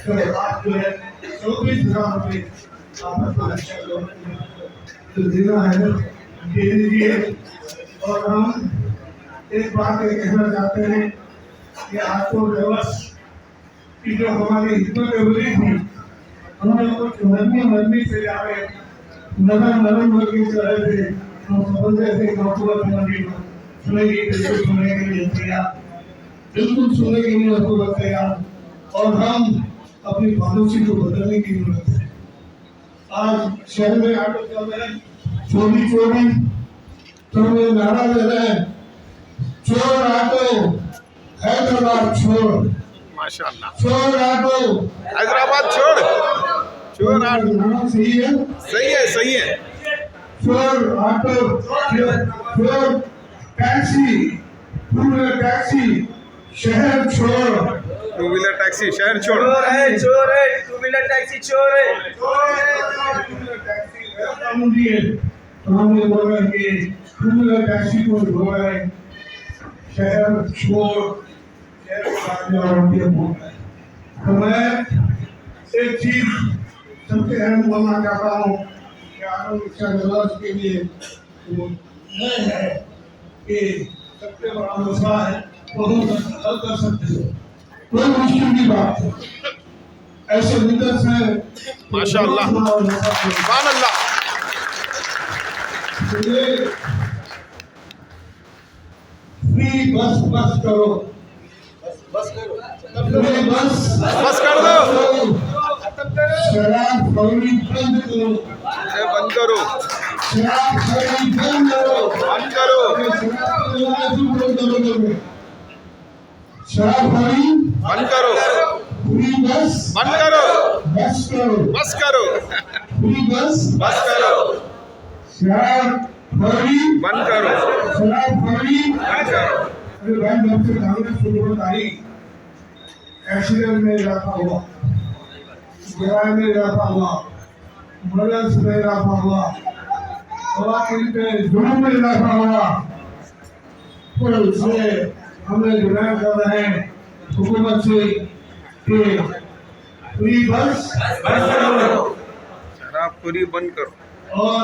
जो है 24,000 रुपये तो देना है, दे दीजिए। और हम एक बात कहना चाहते हैं कि आपको दिवस की जो हमारी हिम्मत बनी थी, हमने कुछ मरनी से जाए नरम वर्गी से रहे थे, हम समझते थे सुनने के लिए तैयार, बिल्कुल सुनने के लिए हुकूमत तैयार। और हम अपनी पॉलिसी को बदलने की जरूरत है। आज शहर में ऑटो चल रहे हैं, चोरी तो वे नारा दे रहे हैं, चोर ऑटो हैदराबाद छोड़, माशाअल्लाह। चोर ऑटो हैदराबाद चोर ऑटो। नारा सही है, सही है। चोर ऑटो, चोर टैक्सी, टू व्हीलर टैक्सी शहर छोड़, टू व्हीलर टैक्सी शहर छोड़। चोर है, टू व्हीलर टैक्सी चोर है। हमने बोला कि टू व्हीलर टैक्सी को धो रहे, शहर छोड़, तो मैं एक चीज सबसे अहम बोलना चाहता हूँ कि आगे शिक्षा विभाग के लिए वो नहीं है कि सबसे बड़ा मसला है वो हम हल कर सकते हो, कोई मुश्किल की बात है। ऐसे लीडर्स हैं माशाअल्लाह, सुभान अल्लाह। फ्री बस करो, बस कर दो, शराब खरीदी बंद करो, बंद करो, शराब खरीदी बंद करो, बंद करो। शराबखारी बंद करो, फ्री बस बंद करो, बस करो, बस करो, फ्री बस बस करो, शराबखारी बंद करो, शराबखारी। बंद करो। अरे भाई जब से कांग्रेस हुकूमत आई, एक्सीडेंट में इजाफा हुआ, किराए में इजाफा हुआ, मर्डर्स में इजाफा हुआ, खवातीन पे जुर्म में इजाफा हुआ। तो इसलिए हमने डिमांड कर रहे हैं हुकूमत से कि फ्री बस बंद करो शराबखोरी बंद करो। और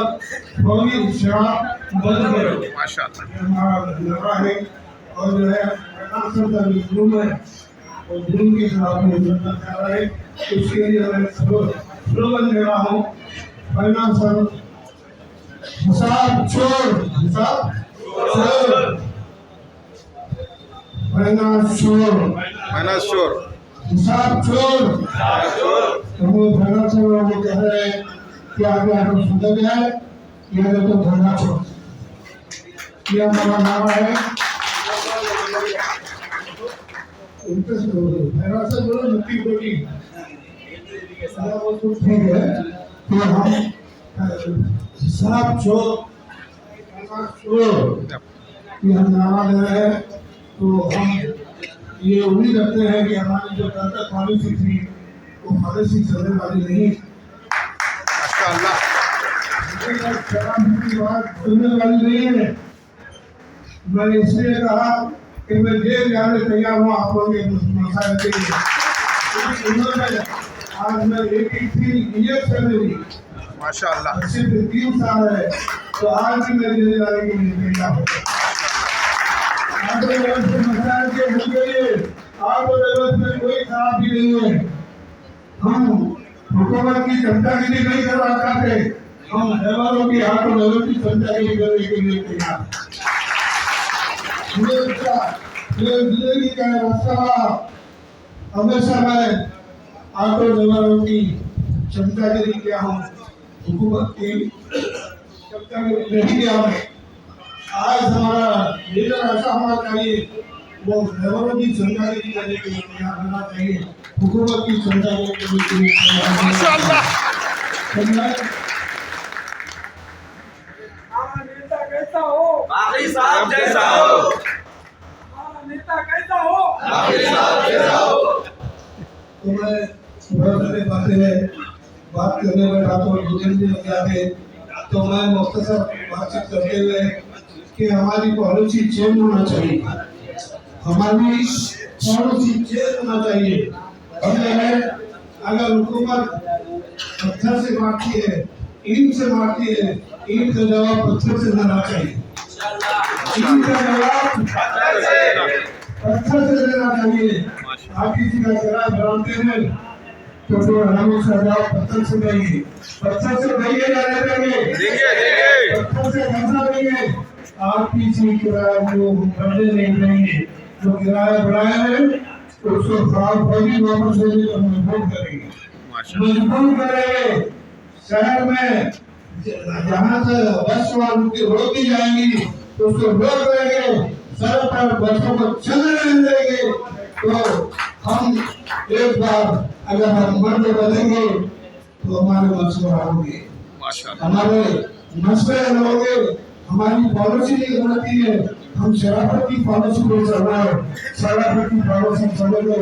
फौरी शराब बंद करो। माशाल्लाह। ये हमारा लगा है और जो है प्रशासन का भी जुर्म है और जुर्म के खिलाफ में लड़ना चाह रहा है। उसके लिए मैं स्लोगन दे रहा हूँ, परिणाम सर हिसाब चोर, हिसाब चोर, परिणाम चोर, माइनस शोर, हिसाब चोर। तो वो परिणाम सर वो कह रहे हैं कि आगे आपको सुधर जाए, ये देखो धरना चोर, ये हमारा नाम है। उनके से बोलो, मेरा से बोलो, नक्की बोली, वो तो ठीक है। तो हम हिसाब चोर, ये हम नारा दे रहे हैं। तो हम ये उम्मीद रखते हैं कि हमारी जो कर्तव्य पॉलिसी थी वो पॉलिसी चलने वाली नहीं, माशाल्लाह। शराब की बात सुनने वाली नहीं है। मैंने इसलिए कहा कि मैं जेल जाने तैयार हूँ आप लोगों के मसाइल के लिए, क्योंकि उन्होंने आज मैं एक ही थी इंजेक्शन मेरी माशाल्लाह। सिर्फ 3 साल है, तो आज भी मैं जेल जाने के लिए तैयार हूँ। आपके मसाइल के होंगे ये, आपको में कोई खराबी नहीं है। हम हुकूमत की चमचागिरी नहीं करना चाहते, हम लेबरों की हाथों लेबर की चमचागिरी करने के लिए तैयार। ये जिंदगी का रास्ता हमेशा मैं ऑटो लेबरों की चमचागिरी किया हूँ, हुकूमत की चमचागिरी नहीं किया हूँ। आज हमारा लीडर ऐसा होना चाहिए, वो लेबरों की चमचागिरी करने के लिए तैयार होना चाहिए, हुकूमत की चमचागिरी करने के लिए तैयार होना माशाल्लाह। नेता कैसा हो, आखिरी साहब जैसा हो, नेता कैसा हो, आखिरी साहब जैसा हो। तो मैं बहुत सारी बातें हैं, बात करने में रातों दिन भी लग जाते, तो मैं मुख्तसर बातचीत करते हुए कि हमारी पॉलिसी चेंज होना चाहिए, हमारी पॉलिसी चेंज होना चाहिए। हमने अगर हुकूमत पत्थर से मारती है, ईंट से मारती है, ईंट का जवाब पत्थर से देना चाहिए, ईंट का जवाब पत्थर से देना चाहिए। आप किसी का शराब बनाते हैं तो हम उसका जवाब पत्थर से देंगे, पत्थर से देंगे या नहीं देंगे? देंगे। पत्थर से कैसा देंगे? आप किसी किराया को बढ़ने नहीं देंगे, जो किराया बढ़ाया है उसको फौजी वापस लेने को मजबूर करेंगे, मजबूर करेंगे। शहर में जहाँ से बस रोकी जाएंगी तो उसको रोक देंगे, सड़क पर बसों को चलने नहीं देंगे। तो हम एक बार अगर हम मर्द बनेंगे तो हमारे मसले होंगे, हमारे मसले हल होंगे। हमारी पॉलिसी नहीं गलती है, हम शराफत की पॉलिसी को चल रहे हैं, शराफत की पॉलिसी चल रही है,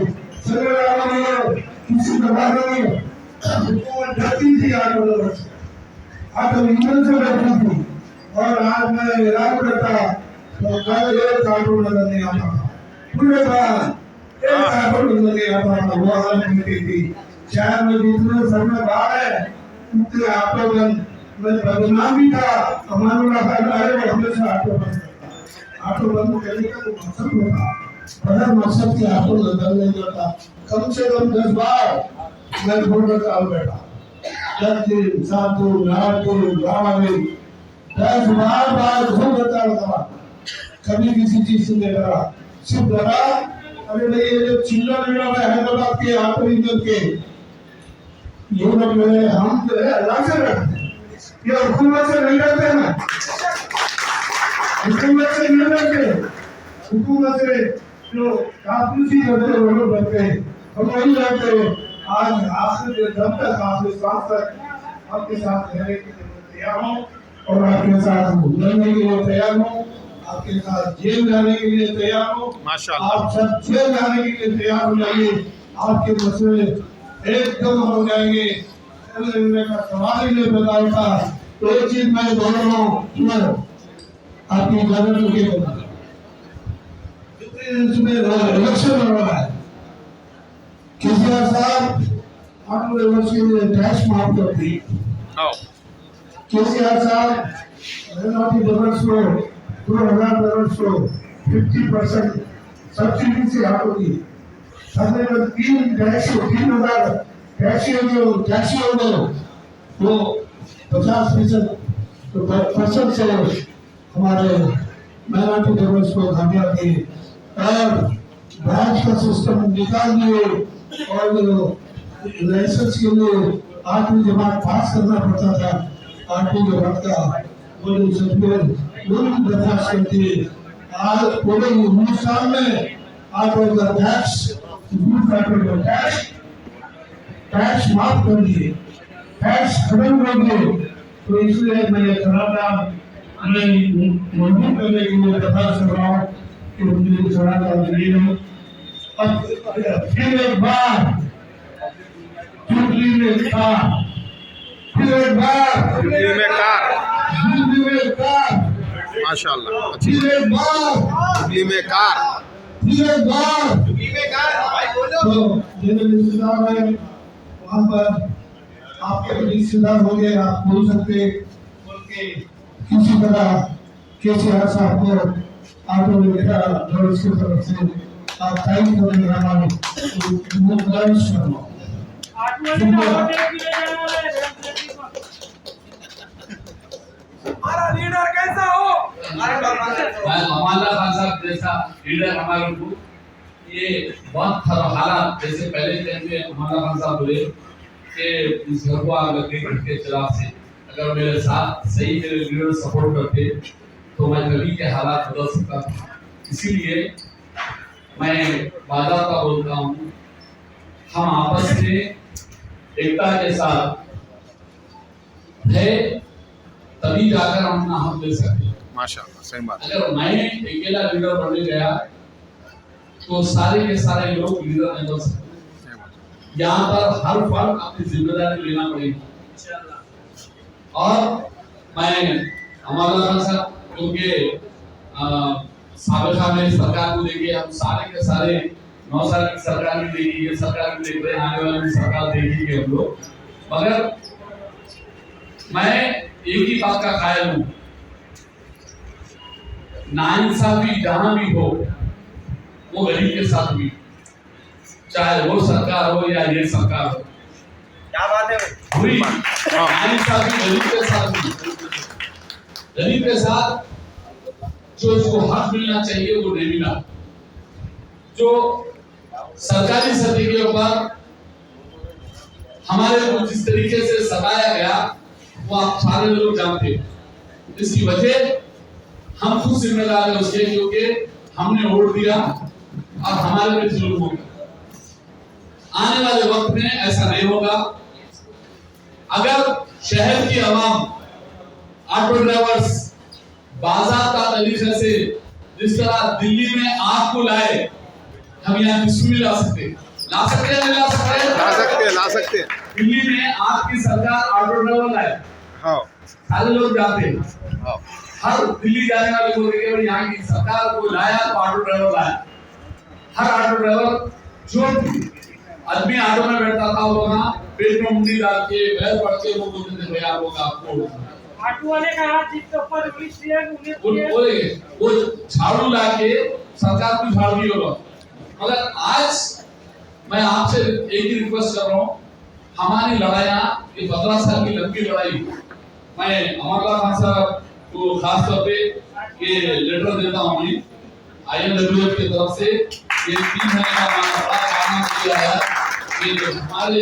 किसी प्रकार नहीं। हुकूमत डरती थी आंदोलन से, आत्मनिर्भर से डरती थी, और आज मैं इलाज करता तो कल एक कार्टून नजर नहीं आता था, पूरे बार एक कार्टून नजर नहीं आता था, वो हालत मिलती थी। शहर में जितने समय बाहर है उतने आटोगन में बदनाम भी था, हमारा हमेशा आटोगन आटोगन करने का तो मकसद होता, बड़ा मकसद के आटोगन नहीं करता। कम से कम 10 बार मैं फोन पर कॉल बैठा, 10 दिन 7 दिन 8 दिन 12 दिन 10 बार घूम करता था, कभी किसी चीज से नहीं डरा, सिर्फ डरा अरे भाई ये जो चिल्ला लगा है हैदराबाद के आटो इंजन के, ये लोग जो है हम जो है अल्लाह से डरते हैं, ये हुकूमत से नहीं डरते हैं, हुकूमत से नहीं डरते, हुकूमत से जो काफी करते वो लोग बनते हम वही रहते आज आखिर दम तक आखिर सांस तक आपके साथ रहने के लिए तैयार हूँ और आपके साथ लड़ने के लिए तैयार हूँ, आपके साथ जेल जाने के लिए तैयार हूँ। माशाअल्लाह। आप सब जेल जाने के लिए तैयार हो जाइए, आपके मसले एकदम हो जाएंगे। का सवाल ही नहीं पैदा होता। तो एक चीज मैं बोल रहा हूँ, आपकी इजाजत के इसमें इलेक्शन हो रहा है, केसीआर साहब 8 वर्ष के लिए टैक्स माफ कर दी। केसीआर साहब मिनॉरिटी डबल्स को 2000 डबल्स को 50% सब्सिडी से हटा दी। हमने जो 3,000 टैक्सी हो वो 50% तो परसेंट से हमारे मिनॉरिटी डबल्स को कामयाब दिए और ब्रांच का सिस्टम निकाल दिए और लाइसेंस के लिए 8वीं जमात पास करना पड़ता था। 8वीं जमात का वो जो सर्टिफिकेट वो भी बर्दाश्त करती है। आज पूरे हिंदुस्तान में आप अगर टैक्स माफ कर दिए, टैक्स खत्म कर दिए, तो इसलिए मैं ये कराधान मंजूर करने के लिए दरखास्त कर रहा हूँ कि मुझे कराधान दिए हो। अब फिर एक बार चुटली में कार, फिर एक बार चुटली में कार, माशाअल्लाह। अच्छी फिर एक बार चुटली में कार, फिर एक बार भाई बोलो। तो जिन्हें रिश्तेदार है वहाँ पर आपके रिश्तेदार हो गए, आप बोल सकते बोल के किसी तरह केसीआर साहब को ऑटो रिक्शा और इसकी तरफ से आप टाइम को लगाना गुजारिश करना। हमारा लीडर कैसा हो? हमारा खान साहब जैसा लीडर हमारे को ये बहुत खराब हालात, जैसे पहले टाइम में हमारा खान साहब बोले कि इस घर को आग लग गई के खिलाफ से, अगर मेरे साथ सही मेरे लीडर सपोर्ट करते तो मैं कभी के हालात बदल सकता था। इसीलिए मैं वादा बोलता हूँ, हम आपस में एकता के साथ है तभी जाकर हम अपना हक ले सकते हैं। माशाअल्लाह, सही बात। अगर मैं अकेला लीडर बनने गया तो सारे के सारे लोग लीडर नहीं बन सकते। यहाँ पर हर फर्द अपनी जिम्मेदारी लेना पड़ेगी। और मैं हमारा खान साहब क्योंकि साबिका में सरकार को देखिए, हम सारे के सारे 9 साल की सरकार भी देखी, ये सरकार भी देख रहे हैं, आने वाली सरकार देखेंगे हम लोग। मगर मैं एक ही बात का कायल हूँ, नाइंसाफी जहां भी हो वो गरीब के साथ भी, चाहे वो सरकार हो या ये सरकार हो। क्या बात है? पूरी नाइंसाफी गरीब के साथ भी, गरीब के साथ जो उसको हक मिलना चाहिए वो नहीं मिला। जो सरकारी सत्ता के ऊपर हमारे को जिस तरीके से सताया गया वो आप सारे लोग जानते हैं। इसकी वजह हम खुद जिम्मेदार हैं उसके, क्योंकि हमने वोट दिया और हमारे पे जुल्म हो गया। आने वाले वक्त में ऐसा नहीं होगा। अगर शहर की आवाम, ऑटो ड्राइवर्स बाज़ाब्ता तरीके से जिस तरह दिल्ली में आग को लाए, हम यहाँ किसी ला सकते हैं, ला सकते हैं, ला सकते हैं, ला सकते हैं, ला सकते हैं। दिल्ली में आग की सरकार ऑटो ड्राइवर लाए, हाँ सारे लोग जाते हैं। हाँ, हर दिल्ली जाने वाले को देखिए, यहाँ की सरकार को लाया तो ऑटो ड्राइवर लाया। हर ऑटो ड्राइवर जो आदमी ऑटो में बैठता था वो वहाँ पेट में मुंडी डाल के बैल पड़ के वो बोलते थे भैया आपको ऑटो वाले का हाथ जिसके ऊपर पुलिस दिया वो झाड़ू ला के सरकार को झाड़ दी होगा। मगर आज मैं आपसे एक ही रिक्वेस्ट कर रहा हूँ, हमारी लड़ाइयाँ ये 15 साल की लंबी लड़ाई, मैं अमरला खान साहब को खास तौर पे ये लेटर देता हूँ मैं INWF की तरफ से। ये 3 महीने का बड़ा काम किया है कि हमारे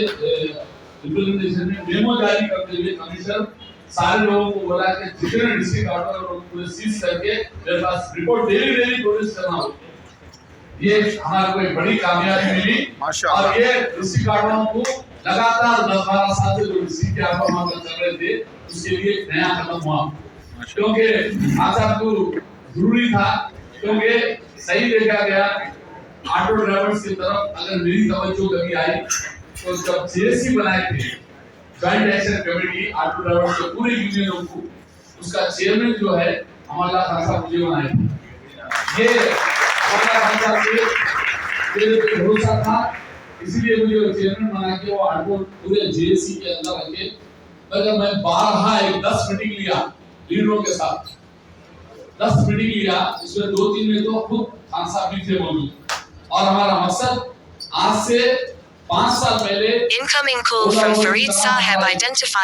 रिप्रेजेंटेशन में मेमो जारी करते हुए कमिश्नर सारे लोगों को बोला कि जितने डिस्ट्रिक्ट ऑर्डर पूरे सीज करके मेरे पास रिपोर्ट डेली प्रोड्यूस करना हो। ये हमारे को एक बड़ी कामयाबी मिली। माशाअल्लाह। और ये डिस्ट्रिक्ट कार्डों को लगातार 10-12 साल से जो डिस्ट्रिक्ट के आप हम चल रहे थे उसके लिए एक नया कदम हुआ, क्योंकि आशा तो जरूरी था, क्योंकि सही देखा गया ऑटो ड्राइवर्स की तरफ अगर मेरी तवज्जो कभी आई तो जब जेएसी बनाए थे joint action committee auto drivers के पूरे यूनियनों को, उसका चेयरमैन जो है हमारा खान साहब मुझे बनाए थे। ये हमारा खान साहब से मेरे पे भरोसा था, इसीलिए मुझे चेयरमैन बना के वो ऑटो पूरे जेएसी के अंदर रखे। अगर मैं 10 मीटिंग लिया लीडरों के साथ, 10 मीटिंग लिया, इसमें 2-3 में तो खुद खान साहब भी थे मौजूद। और हमारा मकसद आज से 5 साल पहले Incoming call from Fareed Saheb identified.